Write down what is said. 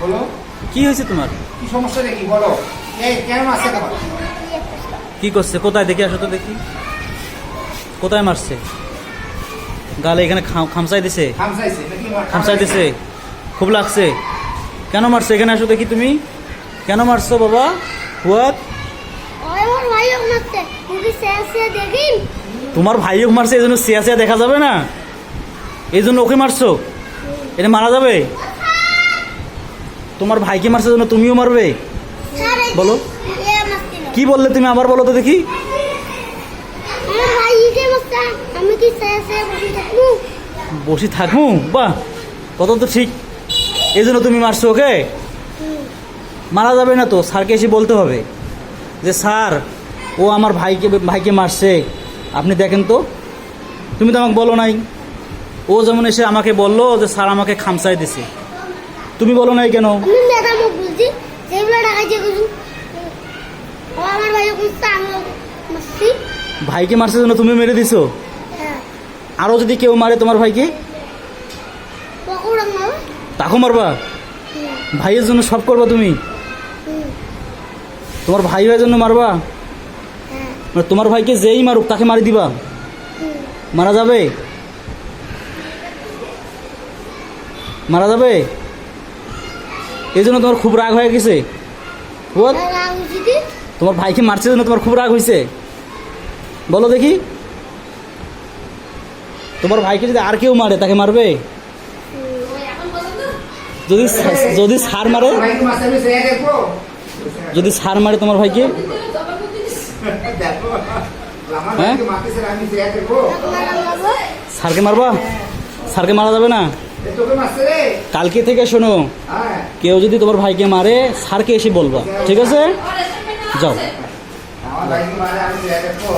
বলো কি হয়েছে তোমার? কি সমস্যা দেখি বলো। এই কেন মারছে তোমার? কি করছে? কোথায় দেখি, আসো তো দেখি। কোথায় মারছে? গালে এখানে খামসাই দিছে? খামসাইছে নাকি মার? খামসাই দিছে? খুব লাগছে? কেন মারছে? এখানে আসো দেখি। তুমি কেন মারছো বাবা? হোয়াট? আমার ভাইও মারতে মুখে শেষে দেখিন। তোমার ভাইও মারছে, এই জন্য সিয়া সিয়া দেখা যাবে না, এই জন্য ওকে মারছো? এটা মারা যাবে? তোমার ভাইকে মারছে জন্য তুমিও মারবে? বলো কি বললে তুমি, আবার বলো তো দেখি। আমার ভাইকে মারতে আমি কি শেষে বসে থাকবো? বসে থাকবো? বাহ, কত তো ঠিক। এই জন্য তুমি মারছো ওকে? মারা যাবে না তো, স্যারকে এসে বলতে হবে যে স্যার ও আমার ভাইকে মারছে, আপনি দেখেন তো। তুমি তো আমাকে বলো নাই। ও যেমন এসে আমাকে বললো যে স্যার আমাকে খামসাই দিছে, তুমি বলো নাই কেন? আমি ম্যাডাম বলছি যেগুলো ঢাকাইছে কিছু আমার ভাইও মারতে আমি মারছি। ভাইকে মারছে জন্য তুমি মেরে দিছো? হ্যাঁ আরও যদি কেউ মারে তোমার ভাইকে পকোড়া মারো। তাকে মারবা? ভাইয়ের জন্য সব করবা তুমি? তোমার ভাই ভাইয়ের জন্য মারবা? হ্যাঁ মানে তোমার ভাইকে যেই মারুক তাকে মারি দিবা? মারা যাবে? মারা যাবে? এই জন্য তোমার খুব রাগ হয়ে গেছে? What? তোমার ভাইকে মারছে জন্য তোমার খুব রাগ হয়েছে? বলো দেখি। তোমার ভাইকে যদি আর কেউ মারে তাকে মারবে? যদি যদি সার মারে, ভাইকে মারছে আমি সে দেখবো। যদি সার মারে তোমার ভাইকে, দেখো আমার হ্যাঁ? ভাইকে মারতেছে আমি সে দেখবো। সারকে মারবা? সারকে মারা যাবে না? এ তোকে মারছে রে। কালকে থেকে শোনো, হ্যাঁ কেউ যদি তোমার ভাইকে মারে সারকে এসে বলবা, ঠিক আছে? যাও। আমার ভাইকে মারে আমি সে দেখবো।